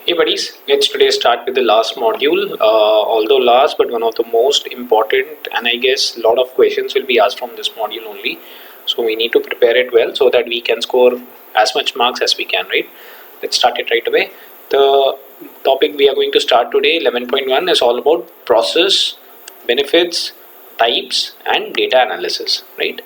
Hey buddies, let's today start with the last module. Although last, but one of the most important, and I guess a lot of questions will be asked from this module only. So we need to prepare it well so that we can score as much marks as we can, right? Let's start it right away. The topic we are going to start today, 11.1, is all about process, benefits, types, and data analysis, right?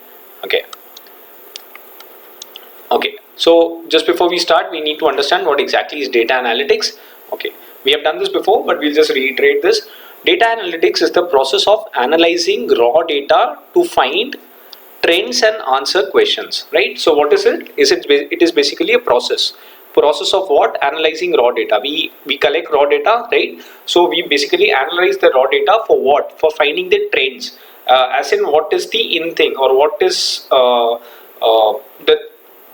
Okay, so just before we start, we need to understand what exactly is data analytics. Okay, we have done this before, but we'll just reiterate this. Data analytics is the process of analyzing raw data to find trends and answer questions, right? So what is it? It is basically a process of what? Analyzing raw data. We collect raw data, right? So we basically analyze the raw data for what? For finding the trends, as in what is the in thing, or what is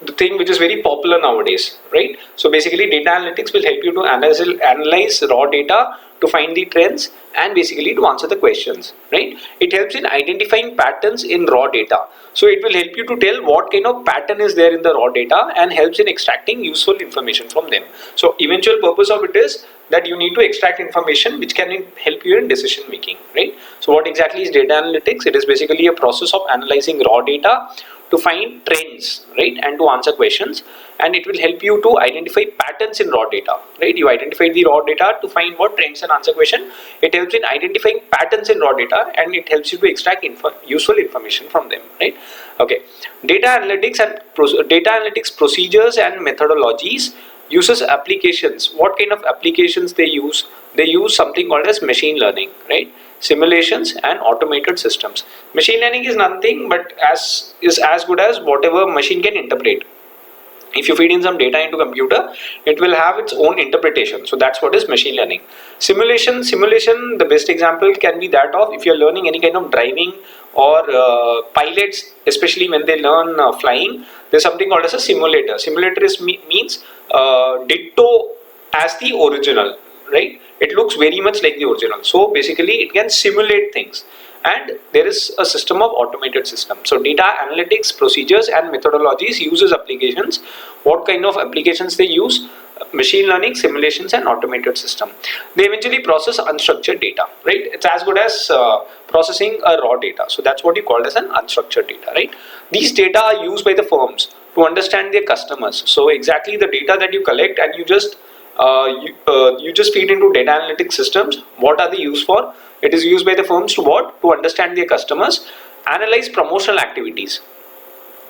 the thing which is very popular nowadays, right? So basically data analytics will help you to analyze raw data to find the trends and basically to answer the questions, right? It helps in identifying patterns in raw data. So it will help you to tell what kind of pattern is there in the raw data and helps in extracting useful information from them. So eventual purpose of it is that you need to extract information which can help you in decision making, right? So what exactly is data analytics? It is basically a process of analyzing raw data to find trends, right, and to answer questions, and it will help you to identify patterns in raw data, right? You identify the raw data to find what trends and answer question. It helps in identifying patterns in raw data, and it helps you to extract useful information from them, right? Okay, data analytics procedures and methodologies uses applications. What kind of applications they use? They use something called as machine learning, right? Simulations and automated systems. Machine learning is nothing but as good as whatever machine can interpret. If you feed in some data into computer, it will have its own interpretation. So that's what is machine learning. Simulation, the best example can be that of if you're learning any kind of driving or pilots, especially when they learn flying, there's something called as a simulator. Simulator means ditto as the original, right? It looks very much like the original. So basically it can simulate things, and there is a system of automated system. So data analytics procedures and methodologies uses applications. What kind of applications they use? Machine learning, simulations, and automated system. They eventually process unstructured data, right? It's as good as processing a raw data. So that's what you call as an unstructured data, right? These data are used by the firms to understand their customers. So exactly the data that you collect and you just feed into data analytics systems. What are they used for? It is used by the firms to what? To understand their customers, analyze promotional activities.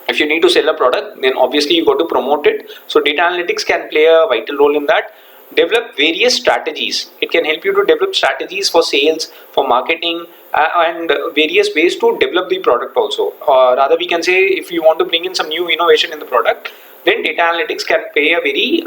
If you need to sell a product, then obviously you got to promote it. So data analytics can play a vital role in that. Develop various strategies. It can help you to develop strategies for sales, for marketing, and various ways to develop the product also. Rather, we can say if you want to bring in some new innovation in the product, then data analytics can play a very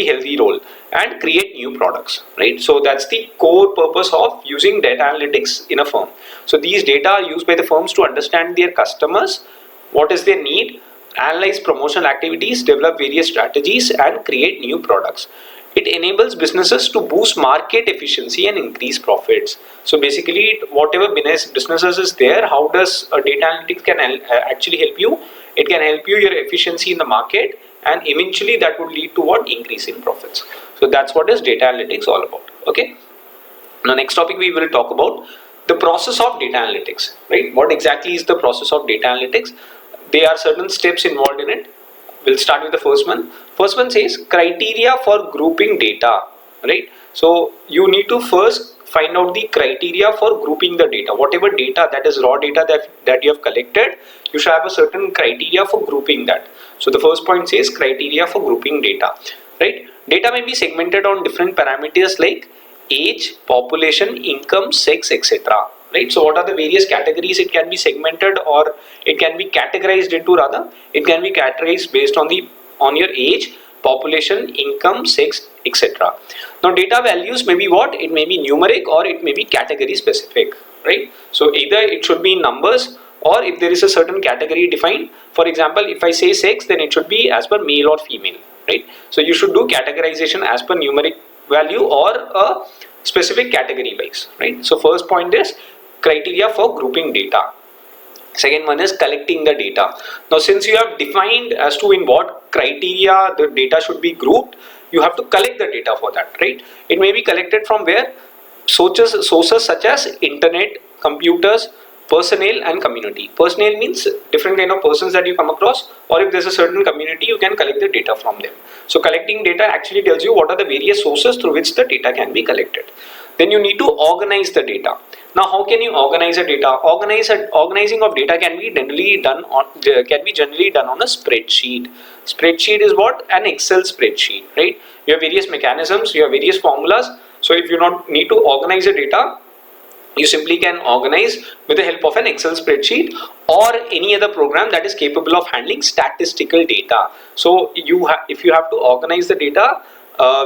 healthy role and create new products, right? So that's the core purpose of using data analytics in a firm. So these data are used by the firms to understand their customers, what is their need, analyze promotional activities, develop various strategies, and create new products. It enables businesses to boost market efficiency and increase profits. So basically, whatever businesses is there, how does data analytics can actually help you? It can help you your efficiency in the market, and eventually that would lead to what? Increase in profits. So that's what is data analytics all about. Okay. Now next topic we will talk about the process of data analytics, right? What exactly is the process of data analytics? There are certain steps involved in it. We'll start with the first one. First one says criteria for grouping data, right? So you need to first find out the criteria for grouping the data. Whatever data that is raw data that you have collected, you should have a certain criteria for grouping that. So the first point says criteria for grouping data, right? Data may be segmented on different parameters like age, population, income, sex, etc. Right? So what are the various categories it can be segmented, or it can be categorized into? Rather, it can be categorized based on your age, population, income, sex, etc. Now data values may be what? It may be numeric or it may be category specific, right? So either it should be numbers, or if there is a certain category defined. For example, if I say sex, then it should be as per male or female, right? So you should do categorization as per numeric value or a specific category wise, right? So first point is criteria for grouping data. Second one is collecting the data. Now, since you have defined as to in what criteria the data should be grouped, you have to collect the data for that, right? It may be collected from where? Sources such as internet, computers, personnel and community. Personnel means different kind of persons that you come across, or if there's a certain community, you can collect the data from them. So collecting data actually tells you what are the various sources through which the data can be collected. Then you need to organize the data. Now, how can you organize a data? Organizing of data can be generally done on a spreadsheet. Spreadsheet is what? An Excel spreadsheet, right? You have various mechanisms, you have various formulas. So if you not need to organize the data, you simply can organize with the help of an Excel spreadsheet or any other program that is capable of handling statistical data. So if you have to organize the data,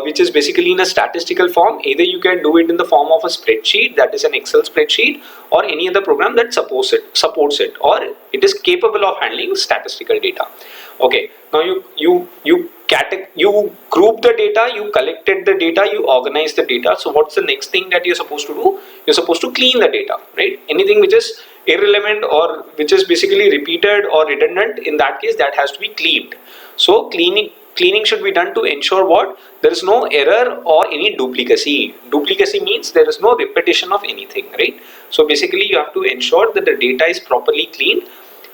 which is basically in a statistical form, either you can do it in the form of a spreadsheet, that is an Excel spreadsheet, or any other program that supports it, or it is capable of handling statistical data. Okay, now you group the data, you collected the data, you organize the data. So what's the next thing that you're supposed to do? You're supposed to clean the data, right? Anything which is irrelevant or which is basically repeated or redundant, in that case, that has to be cleaned. So cleaning should be done to ensure what? There is no error or any duplicacy. Duplicacy means there is no repetition of anything, right? So basically you have to ensure that the data is properly cleaned.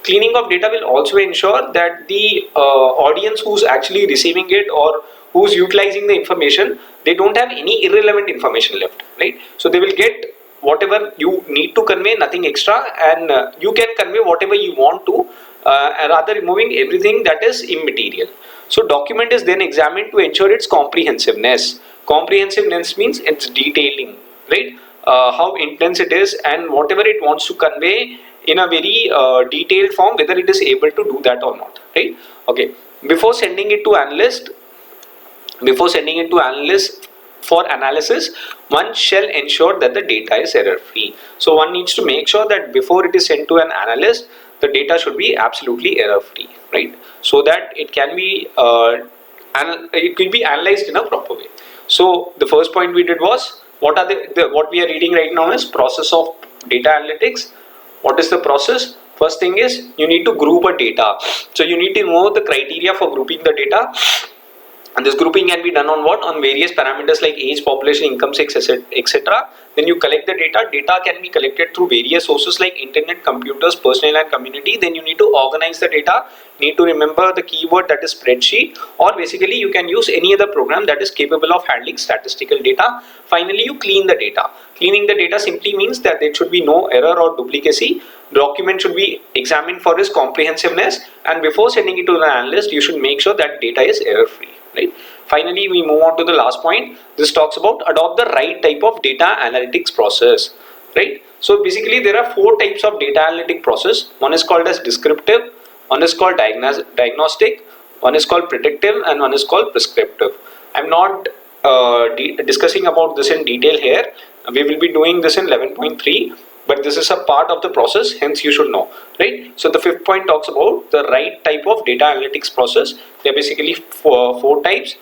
Cleaning of data will also ensure that the audience who's actually receiving it or who's utilizing the information, they don't have any irrelevant information left, right? So they will get whatever you need to convey, nothing extra, and you can convey whatever you want to, rather removing everything that is immaterial. So document is then examined to ensure its comprehensiveness. Comprehensiveness means its detailing, right? How intense it is and whatever it wants to convey in a very detailed form, whether it is able to do that or not, right? Okay, before sending it to analyst for analysis, one shall ensure that the data is error free. So one needs to make sure that before it is sent to an analyst, the data should be absolutely error free, right? So that it can be it could be analyzed in a proper way. So the first point we did was what we are reading right now is process of data analytics. What is the process? First thing is you need to group a data. So you need to know the criteria for grouping the data. And this grouping can be done on what? On various parameters like age, population, income, sex, etc. Then you collect the data. Data can be collected through various sources like internet, computers, personnel and community. Then you need to organize the data. Need to remember the keyword, that is spreadsheet, or basically you can use any other program that is capable of handling statistical data. Finally, you clean the data. Cleaning the data simply means that there should be no error or duplicacy. Document should be examined for its comprehensiveness, and before sending it to the analyst, you should make sure that data is error free. Right. Finally, we move on to the last point. This talks about adopt the right type of data analytics process. Right. So basically, there are 4 types of data analytic process. One is called as descriptive, one is called diagnostic, one is called predictive, and one is called prescriptive. I'm not discussing about this in detail here. We will be doing this in 11.3. But this is a part of the process, hence you should know, right? So the 5th point talks about the right type of data analytics process. There are basically 4 types,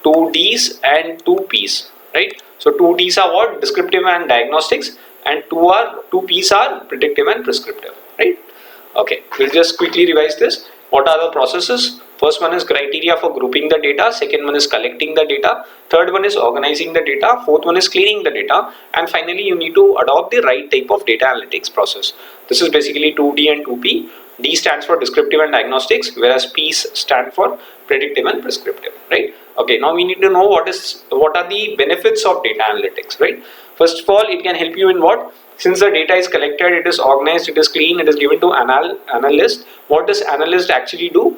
2 Ds and 2 Ps, right? So 2 Ds are what? Descriptive and diagnostics, and 2 Ps are predictive and prescriptive, right? Okay, we'll just quickly revise this. What are the processes? First one is criteria for grouping the data. Second one is collecting the data. Third one is organizing the data. Fourth one is cleaning the data. And finally, you need to adopt the right type of data analytics process. This is basically 2D and 2P. D stands for descriptive and diagnostics, whereas P's stand for predictive and prescriptive, right? Okay, now we need to know what are the benefits of data analytics, right? First of all, it can help you in what? Since the data is collected, it is organized, it is clean, it is given to analyst. What does analyst actually do?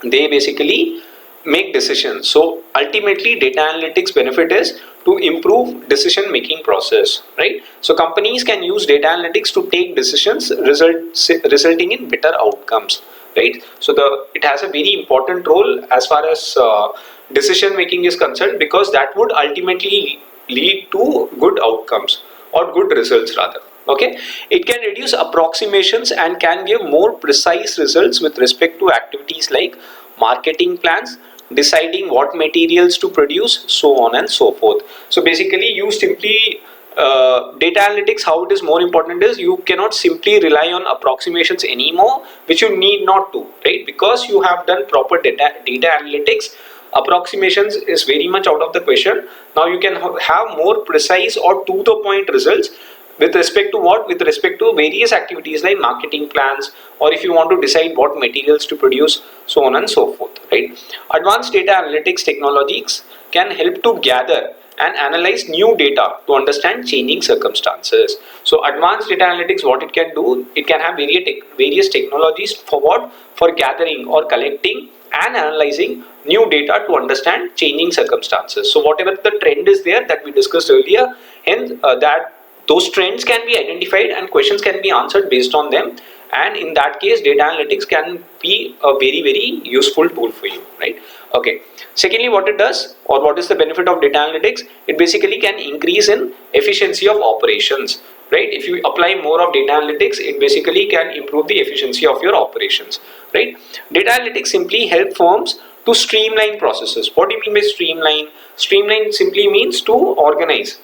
They basically make decisions. So ultimately, data analytics benefit is to improve decision making process, right? So companies can use data analytics to take decisions resulting in better outcomes, right? So it has a very important role as far as decision making is concerned, because that would ultimately lead to good outcomes or good results rather. Okay, it can reduce approximations and can give more precise results with respect to activities like marketing plans, deciding what materials to produce, so on and so forth. So basically, you simply data analytics, how it is more important is you cannot simply rely on approximations anymore, which you need not to, right? Because you have done proper data analytics, approximations is very much out of the question. Now you can have more precise or to the point results with respect to what? With respect to various activities like marketing plans, or if you want to decide what materials to produce, so on and so forth, right? Advanced data analytics technologies can help to gather and analyze new data to understand changing circumstances. So advanced data analytics, what it can do, it can have various technologies for what? For gathering or collecting and analyzing new data to understand changing circumstances. So whatever the trend is there that we discussed earlier, hence that those trends can be identified and questions can be answered based on them, and in that case data analytics can be a very useful tool for you, right? Okay, secondly, what it does, or what is the benefit of data analytics, it basically can increase in efficiency of operations, right? If you apply more of data analytics, it basically can improve the efficiency of your operations, right? Data analytics simply help firms to streamline processes. What do you mean by streamline? Streamline simply means to organize,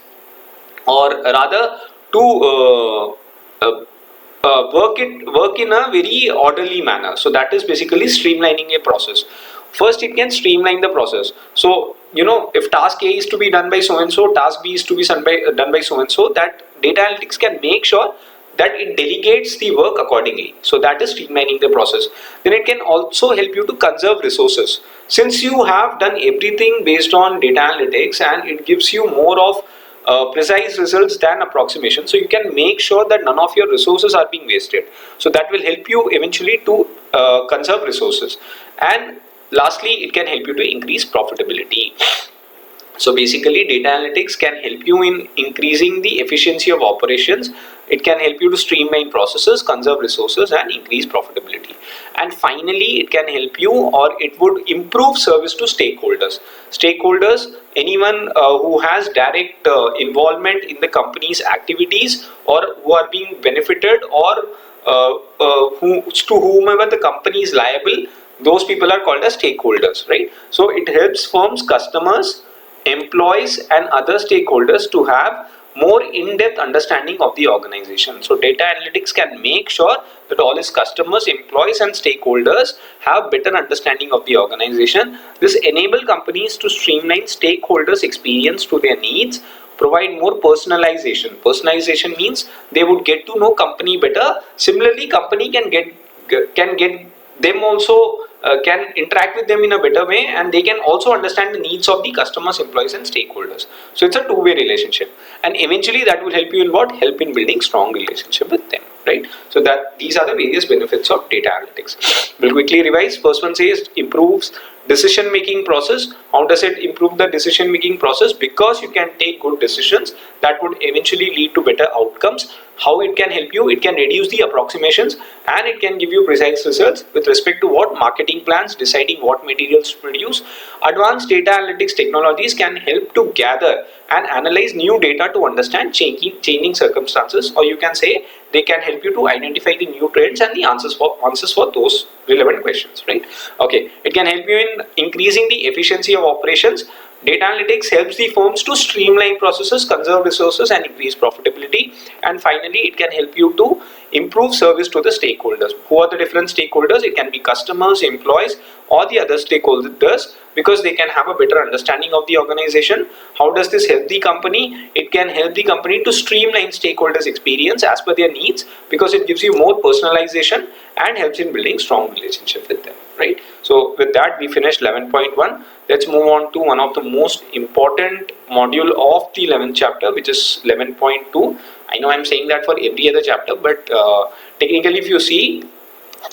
or rather to work in a very orderly manner. So that is basically streamlining a process. First, it can streamline the process. So if task A is to be done by so and so, task B is to be done by so and so, that data analytics can make sure that it delegates the work accordingly. So that is streamlining the process. Then it can also help you to conserve resources. Since you have done everything based on data analytics, and it gives you more of precise results than approximation, so you can make sure that none of your resources are being wasted. So that will help you eventually to conserve resources. And lastly, it can help you to increase profitability. So basically data analytics can help you in increasing the efficiency of operations. It can help you to streamline processes, conserve resources, and increase profitability. And finally, it can help you, or it would improve service to stakeholders. Stakeholders, anyone who has direct involvement in the company's activities, or who are being benefited, or to whomever the company is liable, those people are called as stakeholders, right? So it helps firms, customers, employees, and other stakeholders to have more in-depth understanding of the organization. So data analytics can make sure that all its customers, employees, and stakeholders have better understanding of the organization. This enables companies to streamline stakeholders' experience to their needs, provide more personalization. Personalization means they would get to know company better. Similarly, company can get them also can interact with them in a better way, and they can also understand the needs of the customers, employees, and stakeholders. So it's a two-way relationship, and eventually that will help you in what? Help in building strong relationship with them, right? So that these are the various benefits of data analytics. We'll quickly revise. First one says improves decision making process. How does it improve the decision making process? Because you can take good decisions that would eventually lead to better outcomes. How it can help you? It can reduce the approximations, and it can give you precise results with respect to what? Marketing plans, deciding what materials to produce. Advanced data analytics technologies can help to gather and analyze new data to understand changing circumstances, or you can say they can help you to identify the new trends and the answers for those relevant questions, right? Okay, it can help you in increasing the efficiency of operations. Data analytics helps the firms to streamline processes, conserve resources, and increase profitability. And finally, it can help you to improve service to the stakeholders. Who are the different stakeholders? It can be customers, employees, or the other stakeholders, because they can have a better understanding of the organization. How does this help the company? It can help the company to streamline stakeholders' experience as per their needs, because it gives you more personalization and helps in building strong relationship with them, right? So with that, we finished 11.1. Let's move on to one of the most important module of the 11th chapter, which is 11.2. I know I'm saying that for every other chapter, but technically if you see,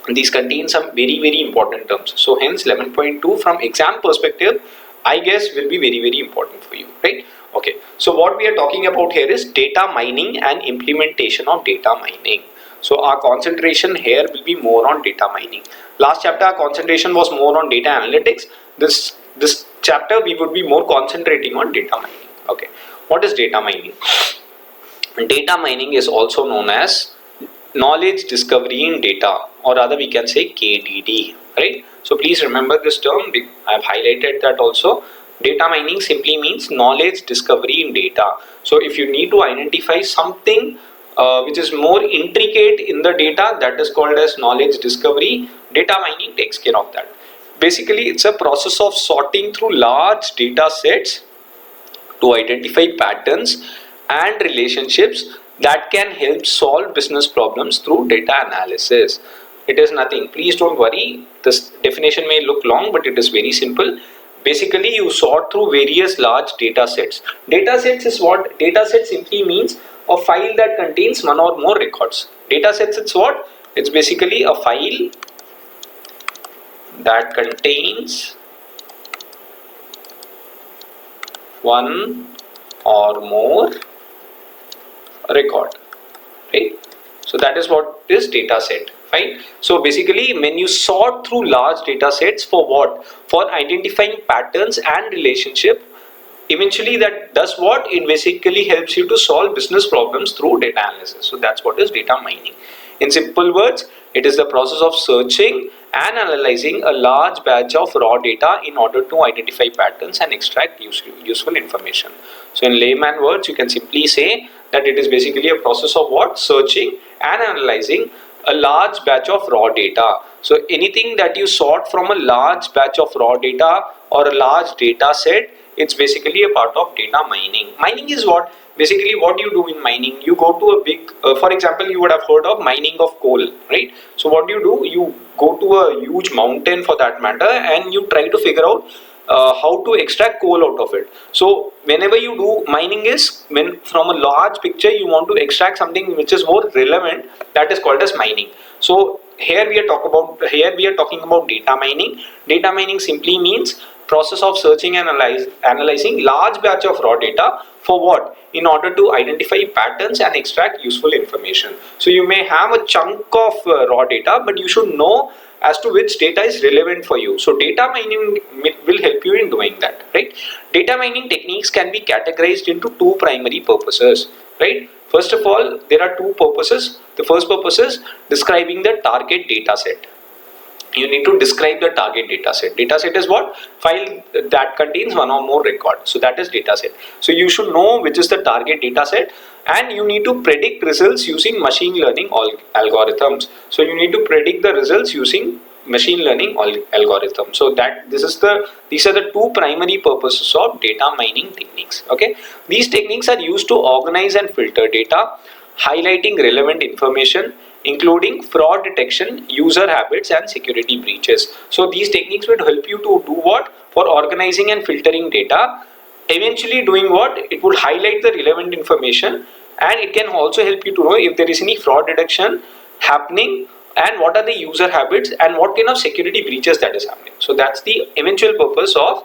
these contain some very important terms. So hence 11.2 from exam perspective, I guess will be very important for you, right? Okay, so what we are talking about here is data mining and implementation of data mining. So our concentration here will be more on data mining. Last chapter our concentration was more on data analytics. This chapter we would be more concentrating on data mining. Okay, what is data mining? Data mining is also known as knowledge discovery in data, or rather we can say KDD, right? So please remember this term. I have highlighted that also. Data mining simply means knowledge discovery in data. So if you need to identify something which is more intricate in the data, that is called as knowledge discovery. Data mining takes care of that. Basically, it's a process of sorting through large data sets to identify patterns and relationships that can help solve business problems through data analysis. It is nothing. Please don't worry. This definition may look long, but it is very simple. Basically, you sort through various large data sets. Data sets is what? Data set simply means a file that contains one or more records. Data sets, it's what? It's basically a file that contains one or more record, right? So that is what is data set, fine. So basically, when you sort through large data sets for what? For identifying patterns and relationship, eventually that does what? It basically helps you to solve business problems through data analysis. So that's what is data mining. In simple words, it is the process of searching and analyzing a large batch of raw data in order to identify patterns and extract useful information. So in layman words, you can simply say that it is basically a process of what? Searching and analyzing a large batch of raw data. So anything that you sort from a large batch of raw data or a large data set, it's basically a part of data mining. Mining is what? Basically what you do in mining, you go to a big, for example, you would have heard of mining of coal, right? So what do? You go to a huge mountain for that matter and you try to figure out how to extract coal out of it. So whenever you do mining is when from a large picture you want to extract something which is more relevant, that is called as mining. So here we are talking about data mining. Data mining simply means process of searching and analyzing large batch of raw data for what? In order to identify patterns and extract useful information. So you may have a chunk of raw data, but you should know as to which data is relevant for you. So data mining will help you in doing that, right? Data mining techniques can be categorized into two primary purposes, right? First of all, there are two purposes. The first purpose is describing the target data set. You need to describe the target data set. Data set is what? File that contains one or more record. So that is data set. So you should know which is the target data set, and you need to predict results using machine learning algorithms. So you need to predict the results using machine learning algorithms. So these are the two primary purposes of data mining techniques. Okay, these techniques are used to organize and filter data, highlighting relevant information, including fraud detection, user habits, and security breaches. So these techniques would help you to do what? For organizing and filtering data. Eventually doing what? It would highlight the relevant information, and it can also help you to know if there is any fraud detection happening and what are the user habits and what kind of security breaches that is happening. So that's the eventual purpose of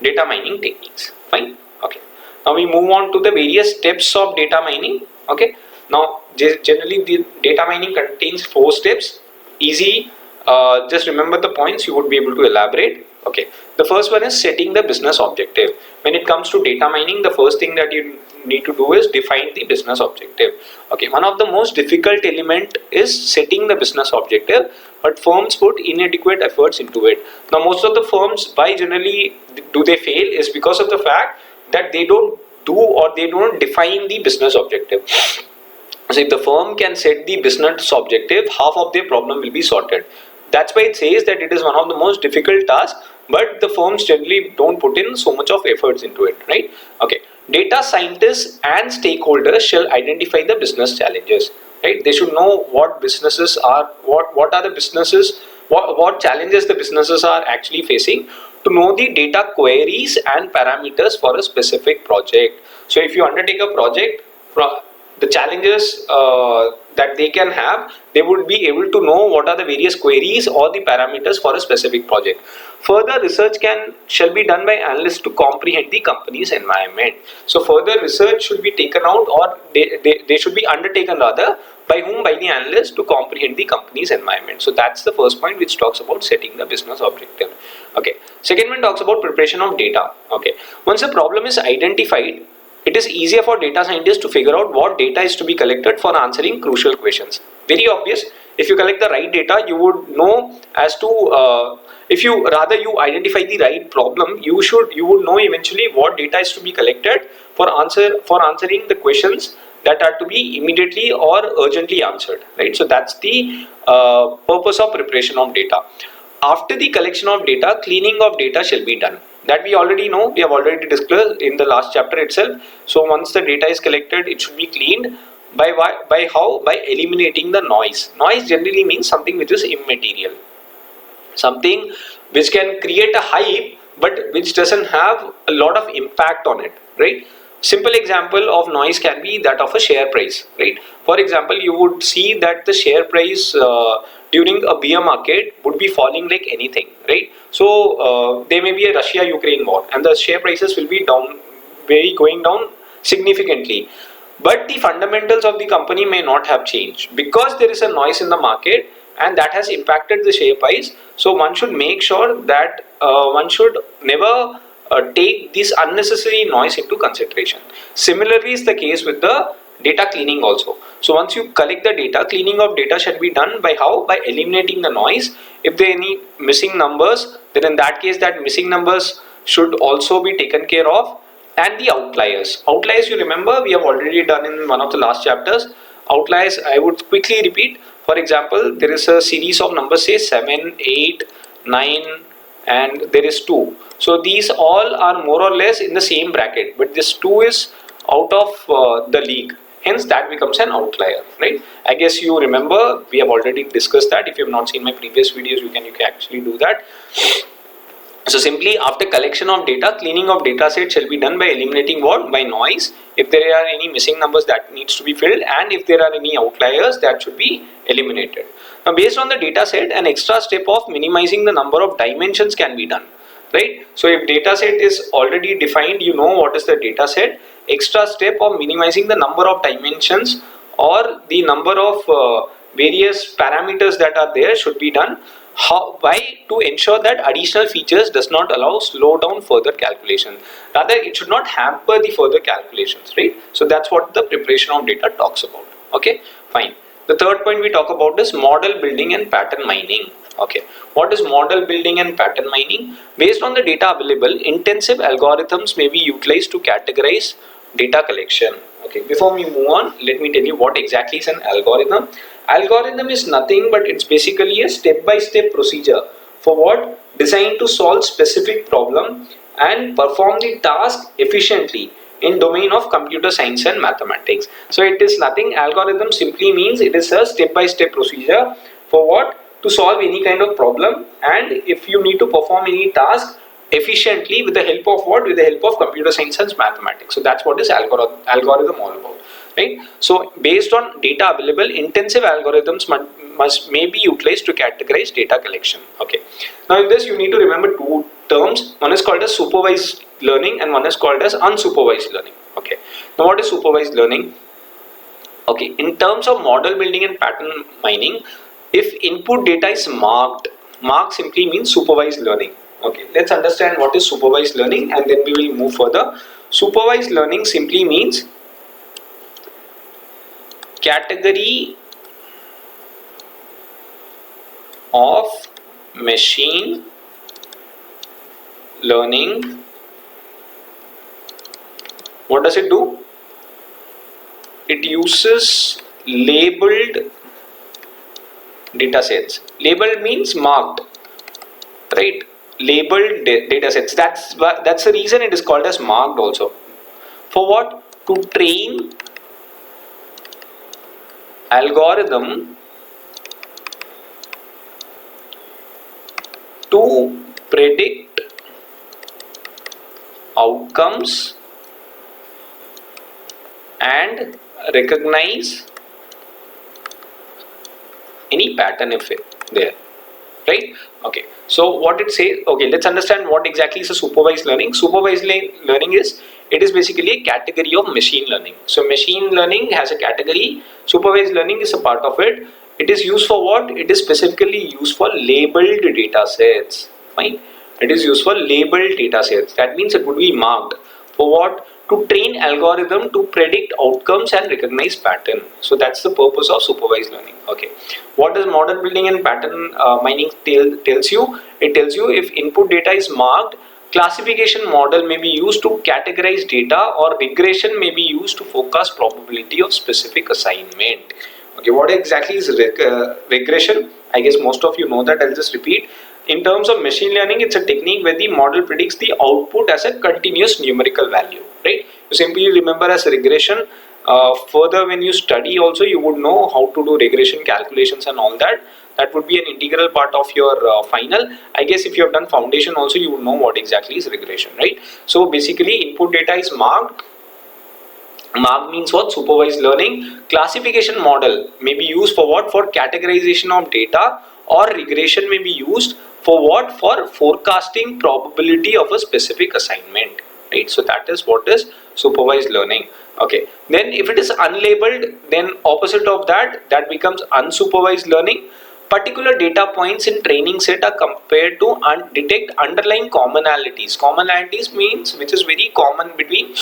data mining techniques. Fine. Okay. Now we move on to the various steps of data mining. Okay. Now generally the data mining contains 4 steps. Easy, just remember the points, you would be able to elaborate. Okay, the first one is setting the business objective. When it comes to data mining, the first thing that you need to do is define the business objective. Okay, one of the most difficult element is setting the business objective, but firms put inadequate efforts into it. Now most of the firms, why generally do they fail, is because of the fact that they don't do or they don't define the business objective. So if the firm can set the business objective, half of their problem will be sorted. That's why it says that it is one of the most difficult tasks, but the firms generally don't put in so much of efforts into it, right? Okay, data scientists and stakeholders shall identify the business challenges, right? They should know what businesses are, what are the businesses, what challenges the businesses are actually facing, to know the data queries and parameters for a specific project. So if you undertake a project, the challenges that they can have, they would be able to know what are the various queries or the parameters for a specific project. Further research shall be done by analysts to comprehend the company's environment. So further research should be taken out, or they should be undertaken rather, by whom? By the analysts, to comprehend the company's environment. So that's the first point, which talks about setting the business objective. Okay, second one talks about preparation of data. Okay, once a problem is identified, it is easier for data scientists to figure out what data is to be collected for answering crucial questions. Very obvious. If you collect the right data, you would know as to if you identify the right problem, you would know eventually what data is to be collected for answering the questions that are to be immediately or urgently answered, right? So that's the purpose of preparation of data. After the collection of data, cleaning of data shall be done. That we already know, we have already discussed in the last chapter itself. So once the data is collected, it should be cleaned by how? By eliminating the noise. Noise generally means something which is immaterial, something which can create a hype but which doesn't have a lot of impact on it, right? Simple example of noise can be that of a share price, right? For example, you would see that the share price during a bear market would be falling like anything, right? So there may be a Russia-Ukraine war and the share prices will be going down significantly, but the fundamentals of the company may not have changed because there is a noise in the market and that has impacted the share price. So one should make sure that one should never take this unnecessary noise into consideration. Similarly is the case with the data cleaning also. So once you collect the data, cleaning of data should be done by how? By eliminating the noise. If there are any missing numbers, then in that case that missing numbers should also be taken care of. And the outliers. Outliers, you remember, we have already done in one of the last chapters. Outliers, I would quickly repeat. For example, there is a series of numbers, say 7, 8, 9, and there is 2. So these all are more or less in the same bracket, but this 2 is out of the league. Hence, that becomes an outlier, right? I guess you remember, we have already discussed that. If you have not seen my previous videos, you can actually do that. So simply after collection of data, cleaning of data set shall be done by eliminating what? By noise. If there are any missing numbers, that needs to be filled, and if there are any outliers, that should be eliminated. Now based on the data set, an extra step of minimizing the number of dimensions can be done, right? So if data set is already defined, you know what is the data set. Extra step of minimizing the number of dimensions or the number of various parameters that are there should be done. Why? To ensure that additional features does not slow down further calculation. Rather, it should not hamper the further calculations, right? So that's what the preparation of data talks about. Okay, fine. The third point we talk about is model building and pattern mining. Okay, what is model building and pattern mining? Based on the data available, intensive algorithms may be utilized to categorize data collection. Okay, before we move on, let me tell you what exactly is an algorithm. Algorithm is nothing but it's basically a step-by-step procedure for what? Designed to solve specific problem and perform the task efficiently in domain of computer science and mathematics. So it is nothing. Algorithm simply means it is a step-by-step procedure for what? To solve any kind of problem, and if you need to perform any task efficiently with the help of what? With the help of computer science and mathematics. So that's what is algorithm all about, right? So based on data available, intensive algorithms may be utilized to categorize data collection. Okay, now in this you need to remember two terms. One is called as supervised learning and one is called as unsupervised learning. Okay, now what is supervised learning? Okay, in terms of model building and pattern mining, if input data is marked simply means supervised learning. Okay, let's understand what is supervised learning and then we will move further. Supervised learning simply means category of machine learning. What does it do? It uses labeled data sets. Labeled means marked, right? Labeled data sets. That's the reason it is called as marked also. For what? To train algorithm to predict outcomes and recognize any pattern if there, right? Okay, so what it says, okay, let's understand what exactly is a supervised learning. Supervised learning is, it is basically a category of machine learning. So machine learning has a category, supervised learning is a part of it. It is used for what? It is specifically used for labeled data sets. Fine, it is used for labeled data sets. That means it would be marked for what? to train algorithm to predict outcomes and recognize pattern. So that's the purpose of supervised learning. Okay, what does model building and pattern mining tells you? It tells you if input data is marked, classification model may be used to categorize data, or regression may be used to forecast probability of specific assignment. Okay, what exactly is regression? I guess most of you know that. I'll just repeat. In terms of machine learning, it's a technique where the model predicts the output as a continuous numerical value, right? You simply remember as regression. Further, when you study also, you would know how to do regression calculations and all that. That would be an integral part of your final. I guess if you have done foundation also, you would know what exactly is regression, right? So basically, input data is marked. Mark means what? Supervised learning. Classification model may be used for what? For categorization of data, or regression may be used for what? For forecasting probability of a specific assignment, right? So that is what is supervised learning. Okay, then if it is unlabeled, then opposite of that, that becomes unsupervised learning. Particular data points in training set are compared to detect underlying commonalities. Commonalities means which is very common between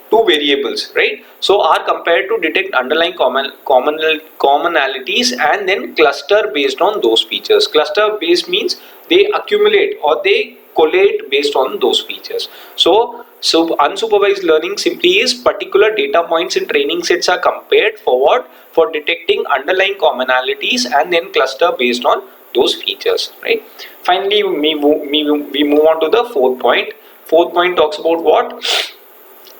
two variables, right? So are compared to detect underlying commonalities and then cluster based on those features. Cluster based means they accumulate or they collate based on those features. So unsupervised learning simply is particular data points in training sets are compared for what? For detecting underlying commonalities and then cluster based on those features, right? Finally, we move on to the fourth point. Fourth point talks about what?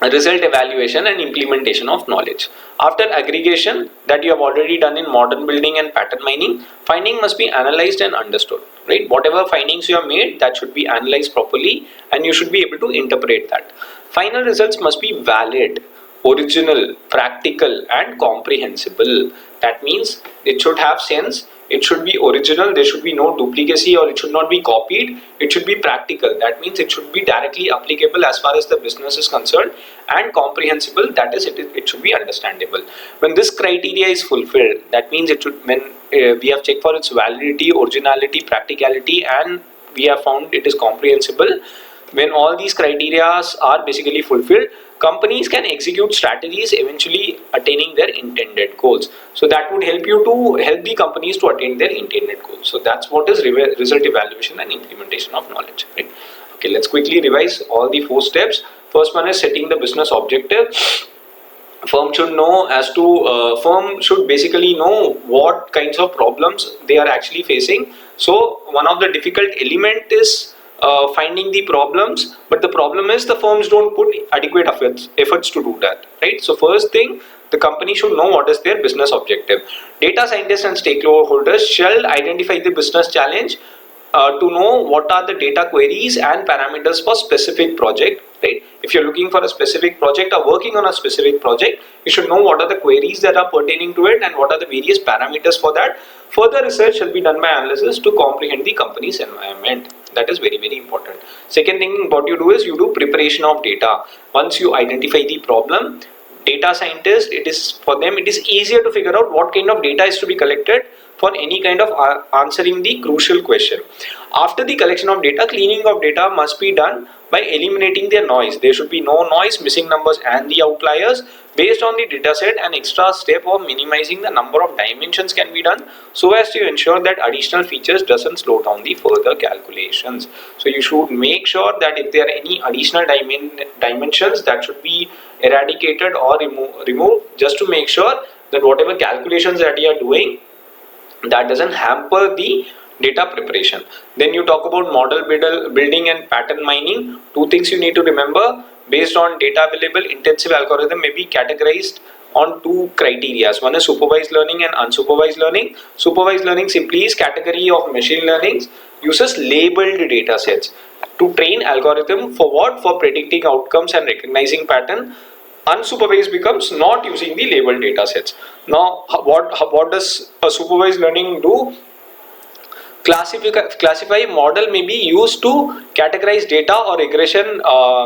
Result evaluation and implementation of knowledge. After aggregation that you have already done in model building and pattern mining, finding must be analyzed and understood, right? Whatever findings you have made, that should be analyzed properly and you should be able to interpret that. Final results must be valid, original, practical and comprehensible. That means it should have sense, it should be original, there should be no duplicacy, or it should not be copied, it should be practical. That means it should be directly applicable as far as the business is concerned, and comprehensible, that is it should be understandable. When this criteria is fulfilled, that means it should, when we have checked for its validity, originality, practicality, and we have found it is comprehensible. When all these criteria are basically fulfilled, companies can execute strategies eventually attaining their intended goals. So that would help the companies to attain their intended goals. So that's what is result evaluation and implementation of knowledge, right? Okay, let's quickly revise all the 4 steps. First one is setting the business objective. Firm should basically know what kinds of problems they are actually facing. So one of the difficult element is finding the problems, but the problem is the firms don't put adequate efforts to do that, right? So first thing, the company should know what is their business objective. Data scientists and stakeholders shall identify the business challenge to know what are the data queries and parameters for specific project, right? If you're looking for a specific project or working on a specific project, you should know what are the queries that are pertaining to it and what are the various parameters for that. Further research shall be done by analysis to comprehend the company's environment. That is very, very important. Second thing, what you do is you do preparation of data. Once you identify the problem, data scientists, it is easier to figure out what kind of data is to be collected for any kind of answering the crucial question. After the collection of data, cleaning of data must be done by eliminating their noise. There should be no noise, missing numbers and the outliers. Based on the data set, an extra step of minimizing the number of dimensions can be done so as to ensure that additional features doesn't slow down the further calculations. So you should make sure that if there are any additional dimensions, that should be eradicated or removed, just to make sure that whatever calculations that you are doing, that doesn't hamper the data preparation. Then you talk about model building and pattern mining. 2 things you need to remember. Based on data available, intensive algorithm may be categorized on 2 criteria. One is supervised learning and unsupervised learning. Supervised learning simply is category of machine learning, uses labeled data sets to train algorithm for what? For predicting outcomes and recognizing pattern. Unsupervised becomes not using the labeled data sets. Now what does a supervised learning do? Classify model may be used to categorize data, or regression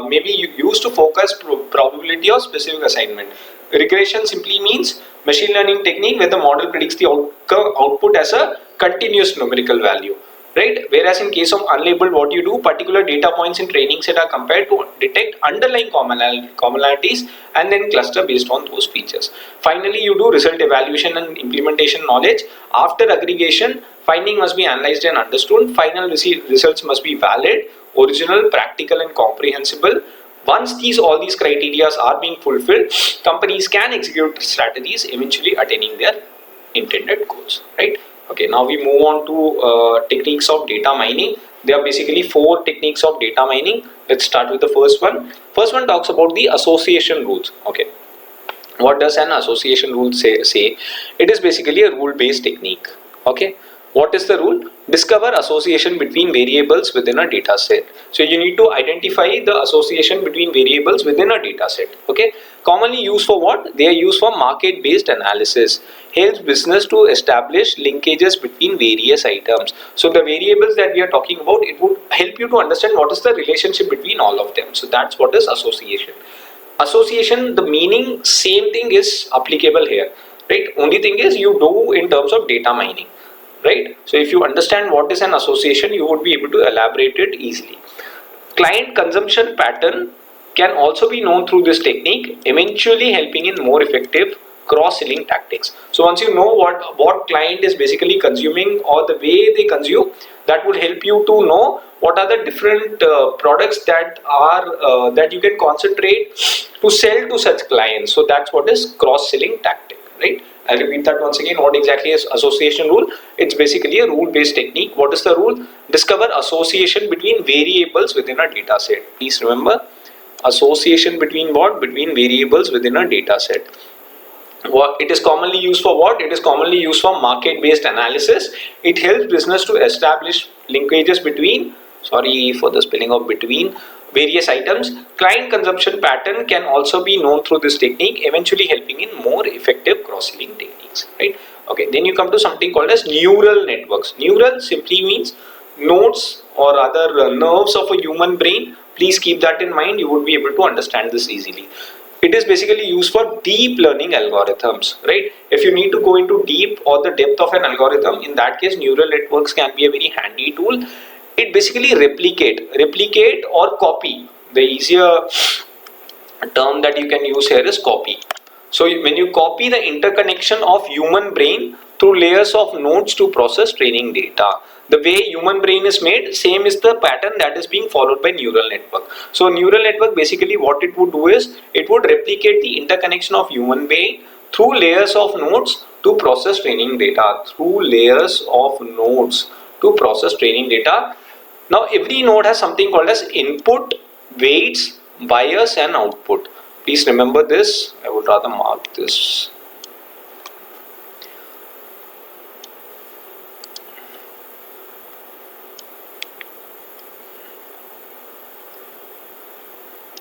may be used to focus probability of specific assignment. Regression simply means machine learning technique where the model predicts the output as a continuous numerical value. right? Whereas in case of unlabeled, what you do, particular data points in training set are compared to detect underlying commonalities and then cluster based on those features. Finally, you do result evaluation and implementation knowledge. After aggregation, finding must be analyzed and understood. Final results must be valid, original, practical and comprehensible. Once all these criteria are being fulfilled, companies can execute strategies, eventually attaining their intended goals, right? Okay, now we move on to techniques of data mining. There are basically 4 techniques of data mining. Let's start with the first one. First one talks about the association rules. Okay, what does an association rule say? It is basically a rule-based technique. Okay, what is the rule? Discover association between variables within a data set. So you need to identify the association between variables within a data set. Okay, commonly used for what? They are used for market-based analysis. Helps business to establish linkages between various items. So the variables that we are talking about, it would help you to understand what is the relationship between all of them. So that's what is association. Association, the meaning, same thing is applicable here, right? Only thing is you do in terms of data mining, right? So if you understand what is an association, you would be able to elaborate it easily. Client consumption pattern can also be known through this technique, eventually helping in more effective cross-selling tactics. So once you know what client is basically consuming or the way they consume, that would help you to know what are the different products that are that you can concentrate to sell to such clients. So that's what is cross-selling tactic, right? I'll repeat that once again. What exactly is association rule? It's basically a rule-based technique. What is the rule? Discover association between variables within a data set. Please remember, association between what? Between variables within a data set. What it is commonly used for? What it is commonly used for? Market-based analysis. It helps business to establish linkages between, sorry for the spelling of between, various items. Client consumption pattern can also be known through this technique, eventually helping in more effective cross-selling techniques, right? Okay, then you come to something called as neural networks. Neural simply means nodes or other nerves of a human brain. Please keep that in mind. You would be able to understand this easily. It is basically used for deep learning algorithms, right? If you need to go into deep or the depth of an algorithm, in that case, neural networks can be a very handy tool. It basically replicate or copy. The easier term that you can use here is copy. So when you copy the interconnection of human brain through layers of nodes to process training data, the way human brain is made, same is the pattern that is being followed by neural network. So neural network, basically what it would do is, it would replicate the interconnection of human brain through layers of nodes to process training data, through layers of nodes to process training data. Now every node has something called as input, weights, bias and output. Please remember this. I would rather mark this.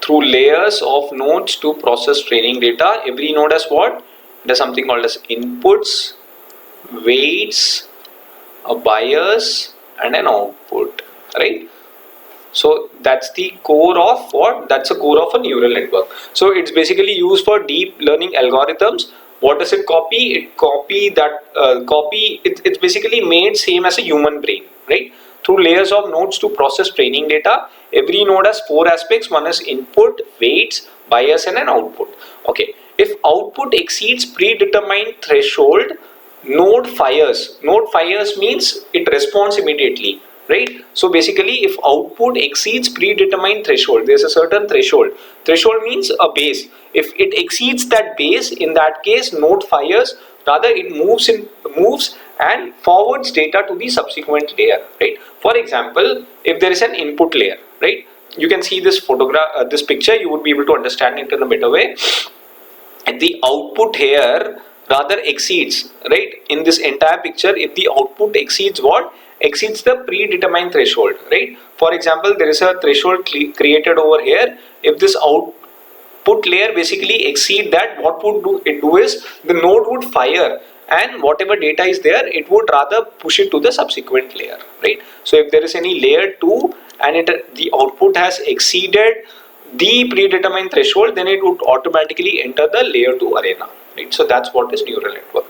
Through layers of nodes to process training data. Every node has what? It has something called as inputs, weights, a bias and an output, right? So that's the core of what? That's the core of a neural network. So it's basically used for deep learning algorithms. What does it copy? It copy that it's basically made same as a human brain, right? Through layers of nodes to process training data. Every node has 4 aspects. One is input, weights, bias and an output. Okay, if output exceeds predetermined threshold, node fires. Node fires means it responds immediately, right? So basically, if output exceeds predetermined threshold, there's a certain threshold. Threshold means a base. If it exceeds that base, in that case, node fires. Rather, it moves and forwards data to the subsequent layer, right? For example, if there is an input layer, right? You can see this photograph, this picture. You would be able to understand it in a better way. And the output here rather exceeds, right? In this entire picture, if the output exceeds what? Exceeds the predetermined threshold, right? For example, there is a threshold created over here. If this output layer basically exceed that, what would it do is the node would fire, and whatever data is there, it would rather push it to the subsequent layer, right? So if there is any layer 2 and the output has exceeded the predetermined threshold, then it would automatically enter the layer 2 arena, right? So that's what is neural network.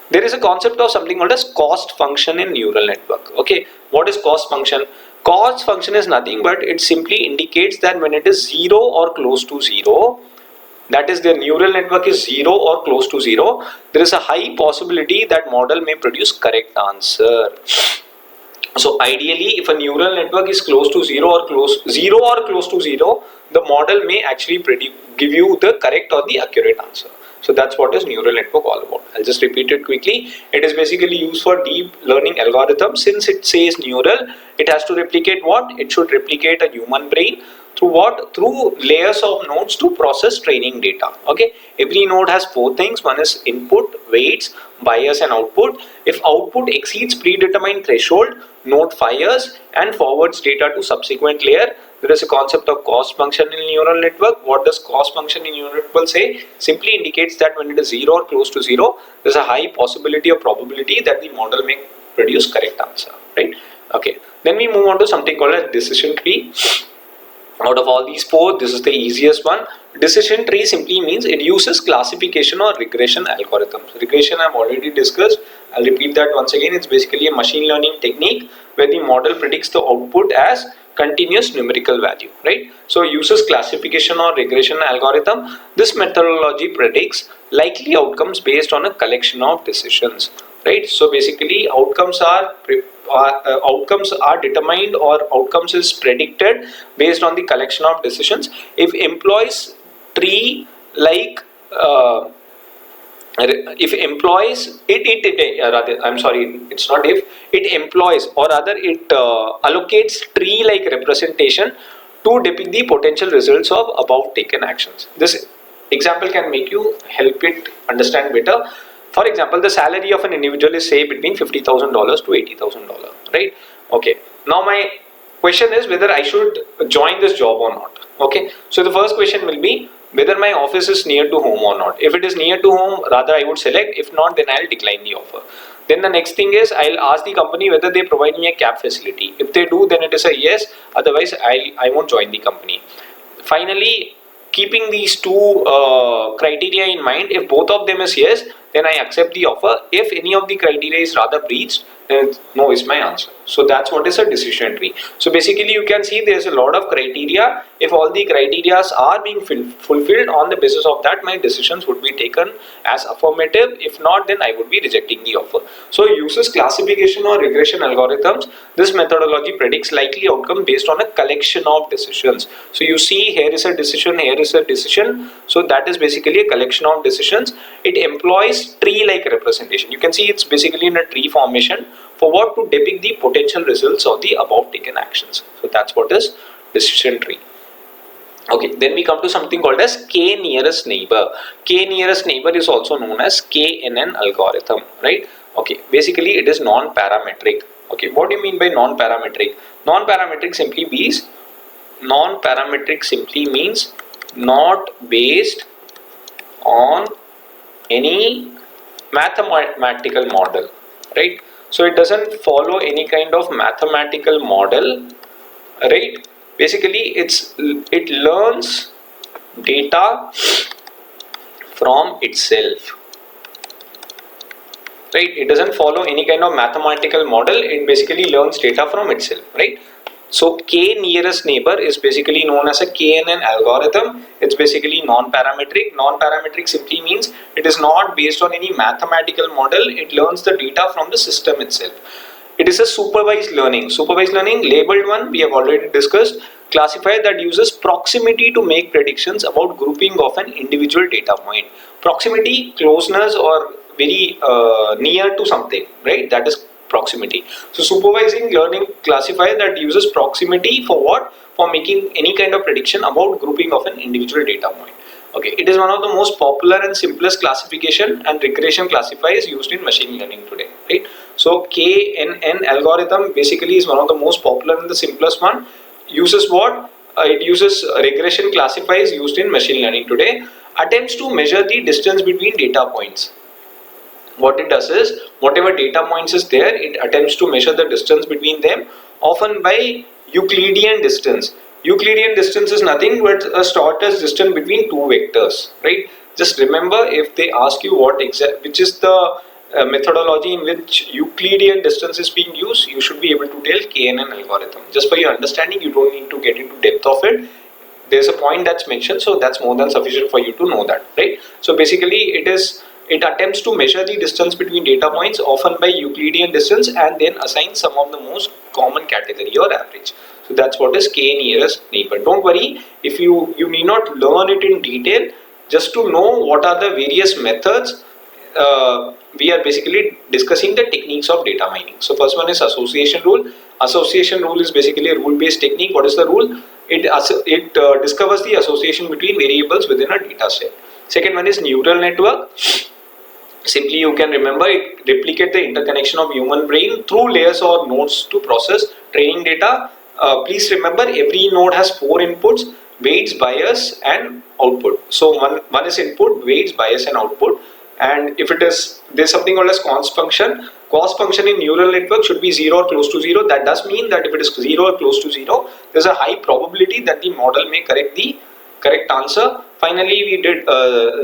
There is a concept of something called as cost function in neural network. Okay, What is cost function? Cost function is nothing but it simply indicates that when it is 0 or close to 0, that is the neural network is 0 or close to 0, there is a high possibility that model may produce correct answer. So ideally, if a neural network is close to 0 or close to 0, the model may actually give you the correct or the accurate answer. So that's what is neural network all about. I'll just repeat it quickly. It is basically used for deep learning algorithm. Since it says neural, it has to replicate what? It should replicate a human brain through what? Through layers of nodes to process training data. Okay, every node has 4 things. One is input, weights, bias and output. If output exceeds predetermined threshold, node fires and forwards data to subsequent layer. There is a concept of cost function in neural network. What does cost function in neural network say? Simply indicates that when it is 0 or close to 0, there is a high possibility or probability that the model may produce correct answer, right? Okay, then we move on to something called a decision tree. Out of all these 4, this is the easiest one. Decision tree simply means it uses classification or regression algorithms. Regression I've already discussed. I'll repeat that once again. It's basically a machine learning technique where the model predicts the output as continuous numerical value, right? So it uses classification or regression algorithm. This methodology predicts likely outcomes based on a collection of decisions, right? So basically outcomes are determined or outcomes is predicted based on the collection of decisions. If employs tree like if employs I'm sorry, it's not if, it employs or rather it allocates tree like representation to depict the potential results of above taken actions. This example can make you help it understand better. For example, the salary of an individual is say between $50,000 to $80,000, right? Okay, now my question is whether I should join this job or not. Okay, so the first question will be whether my office is near to home or not. If it is near to home, rather I would select. If not, then I'll decline the offer. Then the next thing is I'll ask the company whether they provide me a cab facility. If they do, then it is a yes. Otherwise, I won't join the company. Finally, keeping these 2 criteria in mind, if both of them is yes, then I accept the offer. If any of the criteria is rather breached, then no is my answer. So that's what is a decision tree. So basically you can see there's a lot of criteria. If all the criteria are being fulfilled, on the basis of that my decisions would be taken as affirmative. If not, then I would be rejecting the offer. So it uses classification or regression algorithms. This methodology predicts likely outcome based on a collection of decisions. So you see here is a decision, here is a decision. So that is basically a collection of decisions. It employs tree like representation. You can see it's basically in a tree formation for what? To depict the potential results of the above taken actions. So that's what is decision tree. Okay, then we come to something called as k nearest neighbor. K nearest neighbor is also known as KNN algorithm, right? Okay, basically it is non-parametric. Okay, what do you mean by non-parametric? Non-parametric simply means not based on any mathematical model, right? So it doesn't follow any kind of mathematical model, right? Basically it learns data from itself, right? It doesn't follow any kind of mathematical model. It basically learns data from itself, right? So k nearest neighbor is basically known as a KNN algorithm. It's basically non-parametric. Non-parametric simply means it is not based on any mathematical model. It learns the data from the system itself. It is a supervised learning. Supervised learning, labeled one, we have already discussed. Classifier that uses proximity to make predictions about grouping of an individual data point. Proximity, closeness or very near to something, right? That is proximity. So supervising learning classifier that uses proximity for what? For making any kind of prediction about grouping of an individual data point. Okay, it is one of the most popular and simplest classification and regression classifiers used in machine learning today, right? So KNN algorithm basically is one of the most popular and the simplest one. Uses what? It uses regression classifiers used in machine learning today. Attempts to measure the distance between data points. What it does is, whatever data points is there, it attempts to measure the distance between them, often by Euclidean distance. Euclidean distance is nothing but a shortest distance between 2 vectors, right? Just remember, if they ask you which is the methodology in which Euclidean distance is being used, you should be able to tell KNN algorithm. Just for your understanding, you don't need to get into depth of it. There's a point that's mentioned, so that's more than sufficient for you to know that, right? So basically it attempts to measure the distance between data points, often by Euclidean distance, and then assign some of the most common category or average. So that's what is K nearest neighbor. Don't worry if you need not learn it in detail. Just to know what are the various methods, we are basically discussing the techniques of data mining. So first one is association rule. Association rule is basically a rule-based technique. What is the rule? It discovers the association between variables within a data set. Second one is neural network. Simply you can remember it replicate the interconnection of human brain through layers or nodes to process training data. Please remember every node has 4 inputs: weights, bias and output. So one is input, weights, bias and output. And if there's something called as cost function. Cost function in neural network should be 0 or close to 0. That does mean that if it is 0 or close to 0, there's a high probability that the model may correct the correct answer. Finally, we did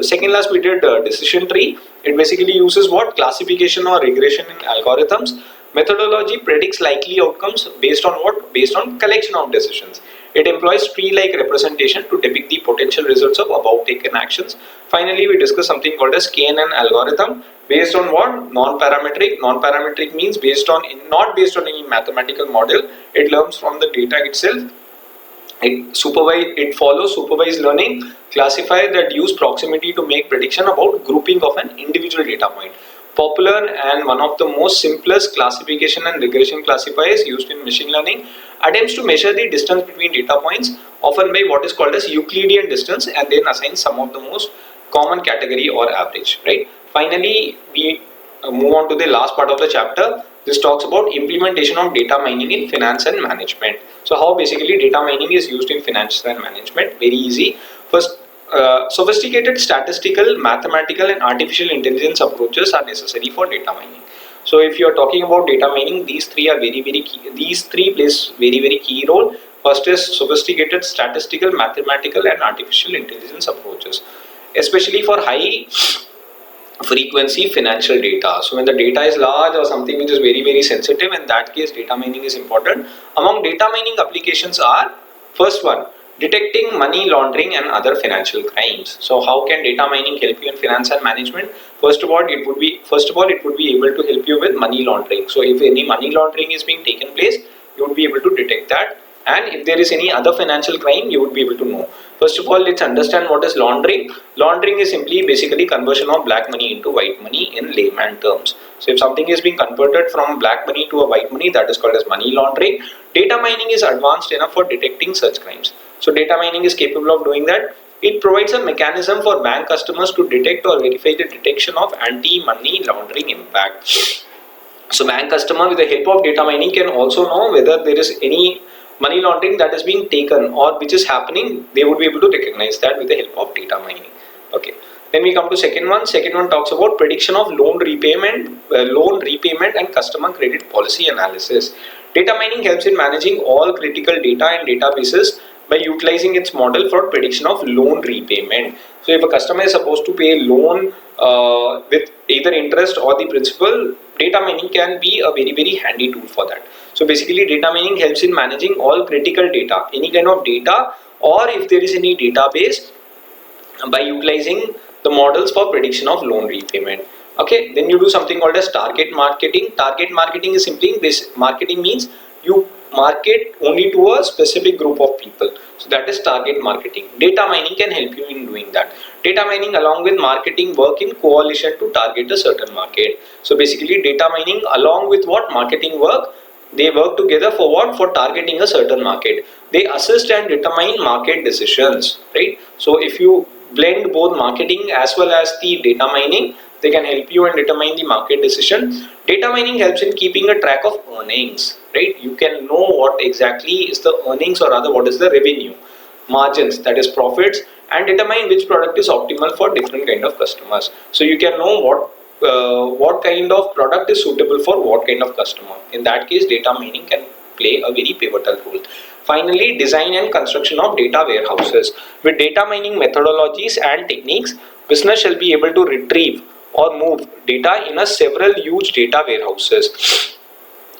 second last we did decision tree. It basically uses what? Classification or regression in algorithms. Methodology predicts likely outcomes based on what? Based on collection of decisions. It employs tree-like representation to depict the potential results of above taken actions. Finally, we discuss something called as KNN algorithm. Based on what? Non-parametric. Non-parametric means not based on any mathematical model. It learns from the data itself. It follows supervised learning classifier that use proximity to make prediction about grouping of an individual data point. Popular and one of the most simplest classification and regression classifiers used in machine learning, attempts to measure the distance between data points, often by what is called as Euclidean distance, and then assign some of the most common category or average, right? Finally, we move on to the last part of the chapter. This talks about implementation of data mining in finance and management. So how basically data mining is used in finance and management? Very easy. First, sophisticated statistical, mathematical and artificial intelligence approaches are necessary for data mining. So if you are talking about data mining, these three are very key. These three plays very key role. First is sophisticated statistical, mathematical and artificial intelligence approaches, especially for high frequency financial data. So when the data is large or something which is very sensitive, in that case data mining is important. Among data mining applications are, first one, detecting money laundering and other financial crimes. So how can data mining help you in finance and management? First of all, it would be able to help you with money laundering. So if any money laundering is being taken place, you would be able to detect that. And if there is any other financial crime, you would be able to know. First of all, let's understand what is laundering. Laundering is simply basically conversion of black money into white money in layman terms. So if something is being converted from black money to a white money, that is called as money laundering. Data mining is advanced enough for detecting such crimes. So data mining is capable of doing that. It provides a mechanism for bank customers to detect or verify the detection of anti-money laundering impact. So bank customer with the help of data mining can also know whether there is any money laundering that is being taken or which is happening. They would be able to recognize that with the help of data mining. Okay. Then we come to second one. Second one talks about prediction of loan repayment and customer credit policy analysis. Data mining helps in managing all critical data and databases by utilizing its model for prediction of loan repayment. So if a customer is supposed to pay a loan with either interest or the principal, data mining can be a very handy tool for that. So basically data mining helps in managing all critical data, any kind of data, or if there is any database, by utilizing the models for prediction of loan repayment. Okay, then you do something called as target marketing. Target marketing is simply this. Marketing means you market only to a specific group of people. So that is target marketing. Data mining can help you in doing that. Data mining along with marketing work in coalition to target a certain market. So basically data mining along with what marketing work, they work together for what? For targeting a certain market. They assist and determine market decisions, right? So if you blend both marketing as well as the data mining, they can help you and determine the market decision. Data mining helps in keeping a track of earnings, right? You can know what exactly is the earnings, or rather what is the revenue, margins, that is profits, and determine which product is optimal for different kind of customers. So you can know what kind of product is suitable for what kind of customer. In that case, data mining can play a very pivotal role. Finally, design and construction of data warehouses. With data mining methodologies and techniques, business shall be able to retrieve or move data in a several huge data warehouses.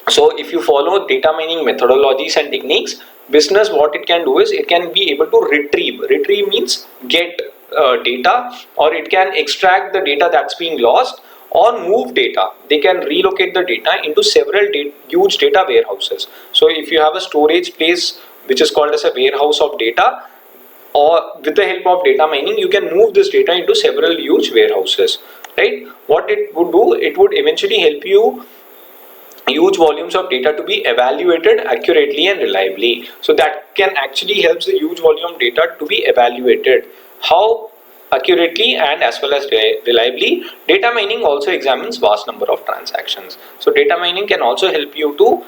So if you follow data mining methodologies and techniques, business, what it can do is it can be able to retrieve means get data, or it can extract the data that's being lost, or move data. They can relocate the data into several huge data warehouses. So if you have a storage place which is called as a warehouse of data, or with the help of data mining, you can move this data into several huge warehouses, right? What it would do, it would eventually help you huge volumes of data to be evaluated accurately and reliably. So that can actually helps the huge volume data to be evaluated. How accurately and as well as reliably? Data mining also examines vast number of transactions. So data mining can also help you to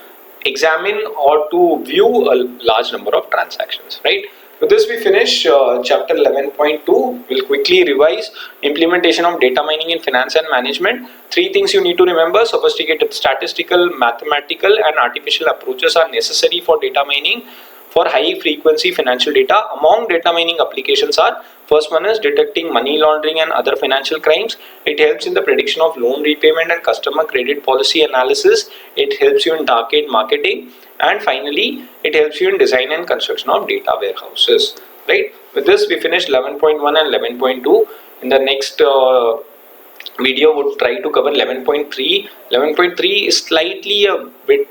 examine or to view a large number of transactions, right? With this we finish chapter 11.2. We'll quickly revise implementation of data mining in finance and management. Three things you need to remember: sophisticated statistical, mathematical and artificial approaches are necessary for data mining for high frequency financial data. Among data mining applications are: first one is detecting money laundering and other financial crimes. It helps in the prediction of loan repayment and customer credit policy analysis. It helps you in target marketing. And finally, it helps you in design and construction of data warehouses, right? With this, we finished 11.1 and 11.2. In the next video, would try to cover 11.3. 11.3 is slightly a bit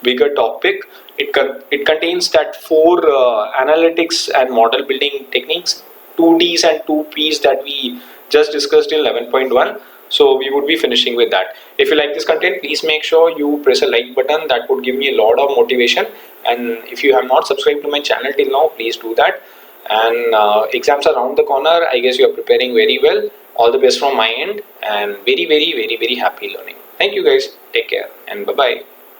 bigger topic. It contains that four analytics and model building techniques, 2Ds and 2Ps that we just discussed in 11.1. So we would be finishing with that. If you like this content, please make sure you press a like button. That would give me a lot of motivation. And if you have not subscribed to my channel till now, please do that. And exams are around the corner. I guess you are preparing very well. All the best from my end, and very happy learning. Thank you guys. Take care and bye bye.